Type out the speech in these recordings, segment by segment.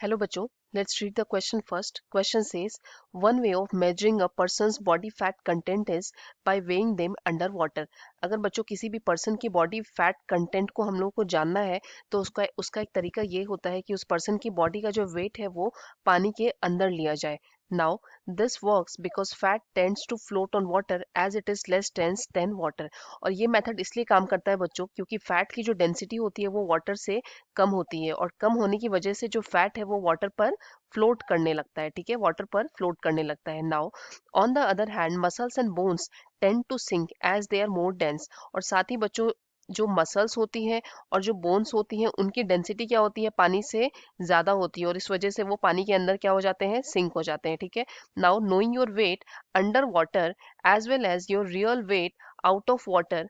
Hello बच्चों, let's read the question first. Question says, one way of measuring a person's body fat content is by weighing them under water. अगर बच्चों किसी भी person की body fat content को हम लोग को जानना है तो उसका उसका एक तरीका ये होता है कि उस पर्सन की बॉडी का जो वेट है वो पानी के अंदर लिया जाए. Now, this works because fat tends to float on water as it is less dense than water. और ये मेथड इसलिए काम करता है बच्चों क्योंकि फैट की जो डेंसिटी होती है वो वाटर से कम होती है और कम होने की वजह से जो फैट है वो वाटर पर फ्लोट करने लगता है. ठीक है, वाटर पर फ्लोट करने लगता है. Now on the other hand muscles and bones tend to sink as they are more dense. और साथ ही बच्चों जो मसल्स होती हैं और जो बोन्स होती हैं उनकी डेंसिटी क्या होती है, पानी से ज्यादा होती है और इस वजह से वो पानी के अंदर क्या हो जाते हैं, सिंक हो जाते हैं. ठीक है. Now knowing your weight under water as well as your real weight out of water,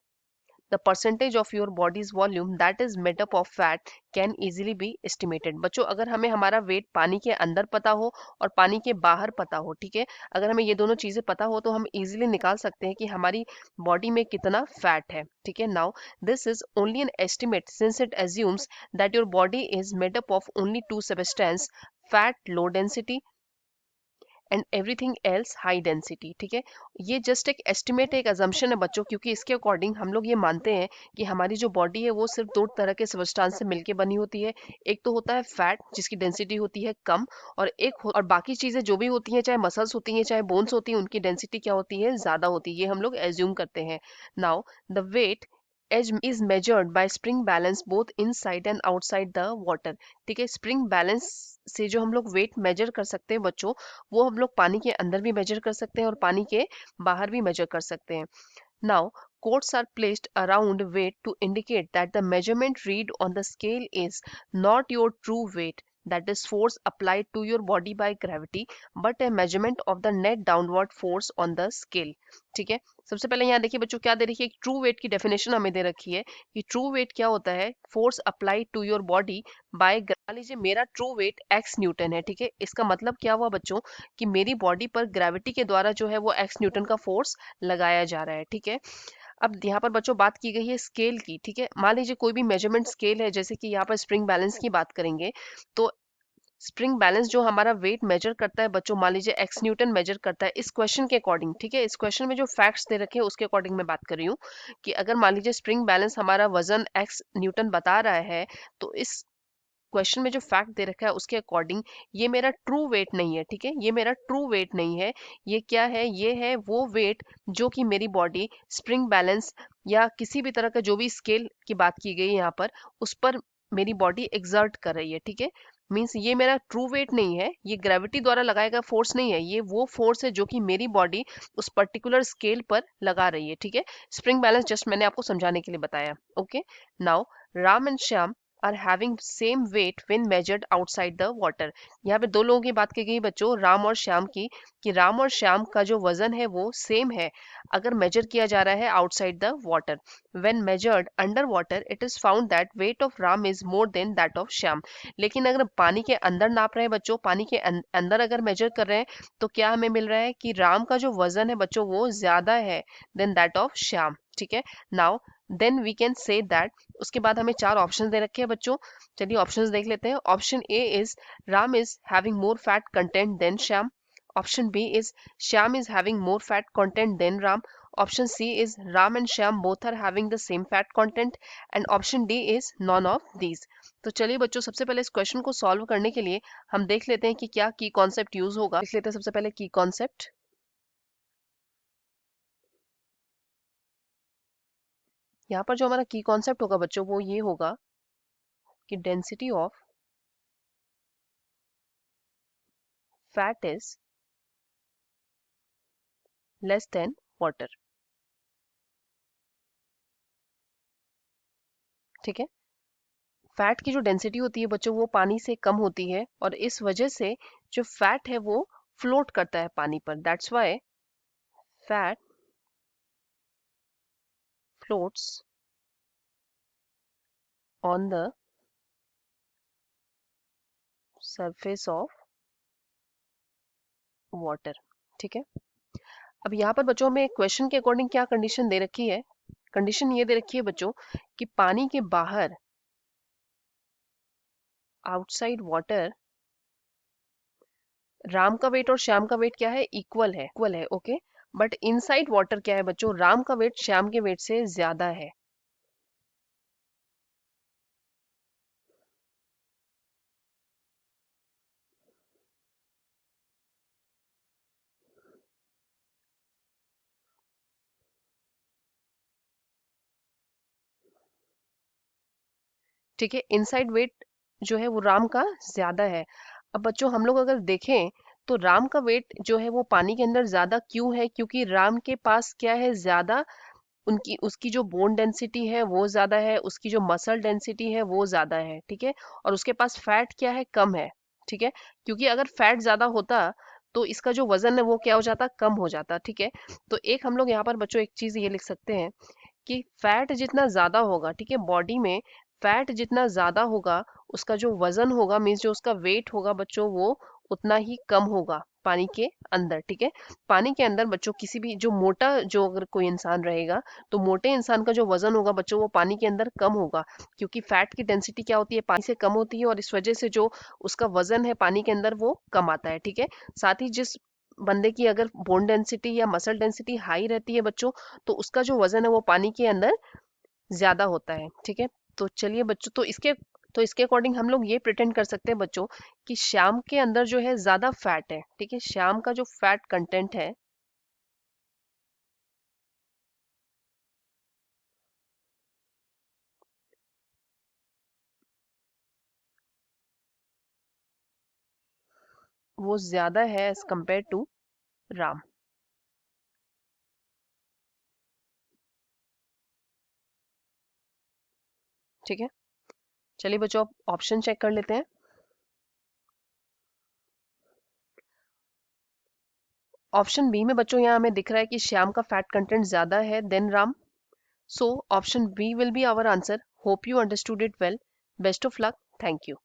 the percentage of your body's volume that is made up of fat can easily be estimated. बच्चों अगर हमें हमारा wait पानी के अंदर पता हो और पानी के बाहर पता हो, ठीक है, अगर हमें ये दोनों चीजें पता हो तो हम इजीली निकाल सकते हैं कि हमारी बॉडी में कितना फैट है. ठीक है. Now this is only an estimate since it assumes that your body is made up of only two substance, fat low density and everything else high density. ठीक है. ये जस्ट एक एस्टिमेट, एक अजम्पशन है बच्चों, क्योंकि इसके अकॉर्डिंग हम लोग ये मानते हैं कि हमारी जो बॉडी है वो सिर्फ दो तरह के सबस्टांस से मिलकर बनी होती है. एक तो होता है फैट जिसकी डेंसिटी होती है कम, और और बाकी चीजें जो भी होती हैं, चाहे मसल्स होती हैं चाहे बोन्स होती हैं, उनकी डेंसिटी क्या होती है, ज्यादा होती है. ये हम लोग एज्यूम करते हैं. Now the weight is measured by spring balance both inside and outside the water. ठीक है. स्प्रिंग बैलेंस से जो हम लोग वेट मेजर कर सकते हैं बच्चों, वो हम लोग पानी के अंदर भी मेजर कर सकते हैं और पानी के बाहर भी मेजर कर सकते हैं. Now, quotes are placed around weight to indicate that the measurement read on the scale is not your true weight, that is force applied to your body by gravity, but a measurement of the net downward force on the scale. ठीक है. सबसे पहले यहाँ देखिए बच्चों क्या दे रखी है, ट्रू वेट की डेफिनेशन हमें दे रखी है कि ट्रू वेट क्या होता है, force applied to your body by, मान लीजिए मेरा ट्रू वेट एक्स न्यूटन है. ठीक है. इसका मतलब क्या हुआ बच्चों कि मेरी बॉडी पर ग्रेविटी के द्वारा जो है वो एक्स न्यूटन का फोर्स लगाया जा रहा है. ठीक है. अब यहाँ पर बच्चों बात की गई है स्केल की. ठीक है. मान लीजिए कोई भी मेजरमेंट स्केल है, जैसे कि यहाँ पर स्प्रिंग बैलेंस की बात करेंगे तो स्प्रिंग बैलेंस जो हमारा वेट मेजर करता है बच्चों, मान लीजिए एक्स न्यूटन मेजर करता है इस क्वेश्चन के अकॉर्डिंग. ठीक है. इस क्वेश्चन में जो फैक्ट्स दे रखे हैं उसके अकॉर्डिंग मैं बात कर रही हूँ कि अगर मान लीजिए स्प्रिंग बैलेंस हमारा वजन एक्स न्यूटन बता रहा है तो इस क्वेश्चन में जो फैक्ट दे रखा है उसके अकॉर्डिंग ये मेरा ट्रू वेट नहीं है. ठीक है. ये मेरा ट्रू वेट नहीं है. ये क्या है, ये है वो वेट जो कि मेरी बॉडी स्प्रिंग बैलेंस या किसी भी तरह का जो भी स्केल की बात की गई है यहाँ पर, उस पर मेरी बॉडी एक्सर्ट कर रही है. ठीक है. मीन्स ये मेरा ट्रू वेट नहीं है, ये ग्रेविटी द्वारा लगाया गया फोर्स नहीं है, ये वो फोर्स है जो कि मेरी बॉडी उस पर्टिकुलर स्केल पर लगा रही है. ठीक है. स्प्रिंग बैलेंस जस्ट मैंने आपको समझाने के लिए बताया. Okay. Now Ram and Shyam are having same weight when measured outside the water. यहाँ पे दो लोगों की बात की गई बच्चों, राम और श्याम की, कि राम और श्याम का जो वजन है वो सेम है अगर मेजर किया जा रहा है outside the water. when measured under water it is found that weight of ram is more than that of Shyam. लेकिन अगर पानी के अंदर नाप रहे हैं बच्चों, पानी के अंदर अगर मेजर कर रहे हैं तो क्या हमें मिल रहा है कि राम का जो वजन है बच्चों वो ज्यादा है देन दैट ऑफ श्याम. ठीक है. Now then we can say that, उसके बाद हमें चार ऑप्शन दे रखे हैं बच्चों. चलिए ऑप्शंस देख लेते हैं. Option A is Ram is having more fat content than Shyam. Option B is Shyam is having more fat content than Ram. Option C is Ram and Shyam both are having the same fat content. And option D is none of these. तो चलिए बच्चों सबसे पहले इस question को solve करने के लिए हम देख लेते हैं कि क्या की कॉन्सेप्ट यूज होगा. देख लेते हैं सबसे पहले की कॉन्सेप्ट. यहाँ पर जो हमारा की कॉन्सेप्ट होगा बच्चों वो ये होगा कि density of fat is less than water. ठीक है. फैट की जो डेंसिटी होती है बच्चों वो पानी से कम होती है और इस वजह से जो फैट है वो फ्लोट करता है पानी पर. That's why fat floats on the surface of water. ठीक है. अब यहाँ पर बच्चों में क्वेश्चन के अकॉर्डिंग क्या कंडीशन दे रखी है, कंडीशन ये दे रखी है बच्चों कि पानी के बाहर आउटसाइड वाटर राम का वेट और श्याम का वेट क्या है, इक्वल है, ओके। बट इनसाइड वाटर क्या है बच्चों, राम का वेट श्याम के वेट से ज्यादा है। ठीक है, इनसाइड वेट जो है वो राम का ज्यादा है। अब बच्चों हम लोग अगर देखें तो राम का वेट जो है वो पानी के अंदर ज्यादा क्यों है, क्योंकि राम के पास क्या है, ज्यादा उनकी उसकी जो बोन डेंसिटी है वो ज्यादा है, उसकी जो मसल डेंसिटी है वो ज्यादा है, ठीक है। और उसके पास फैट क्या है, कम है, ठीक है। क्योंकि अगर फैट ज्यादा होता तो इसका जो वजन है वो क्या हो जाता, कम हो जाता, ठीक है। तो एक हम लोग यहाँ पर बच्चों एक चीज ये लिख सकते हैं कि फैट जितना ज्यादा होगा, ठीक है, बॉडी में फैट जितना ज्यादा होगा उसका जो वजन होगा, मीन्स जो उसका वेट होगा बच्चों, वो उतना ही कम होगा पानी के अंदर, ठीक है। पानी के अंदर बच्चों किसी भी जो मोटा, जो अगर कोई इंसान रहेगा तो मोटे इंसान का जो वजन होगा बच्चों वो पानी के अंदर कम होगा, क्योंकि फैट की डेंसिटी क्या होती है, पानी से कम होती है, और इस वजह से जो उसका वजन है पानी के अंदर वो कम आता है, ठीक है। साथ ही जिस बंदे की अगर बोन डेंसिटी या मसल डेंसिटी हाई रहती है बच्चों, तो उसका जो वजन है वो पानी के अंदर ज्यादा होता है, ठीक है। तो चलिए बच्चों, तो इसके अकॉर्डिंग हम लोग ये प्रिटेंड कर सकते हैं बच्चों कि श्याम के अंदर जो है ज्यादा फैट है, ठीक है, श्याम का जो फैट कंटेंट है वो ज्यादा है एज कंपेयर टू राम। ठीक है, चलिए बच्चों अब ऑप्शन चेक कर लेते हैं। ऑप्शन बी में बच्चों यहाँ हमें दिख रहा है कि श्याम का फैट कंटेंट ज्यादा है than Ram. So option B will be our answer. Hope you understood it well. Best of luck. Thank you.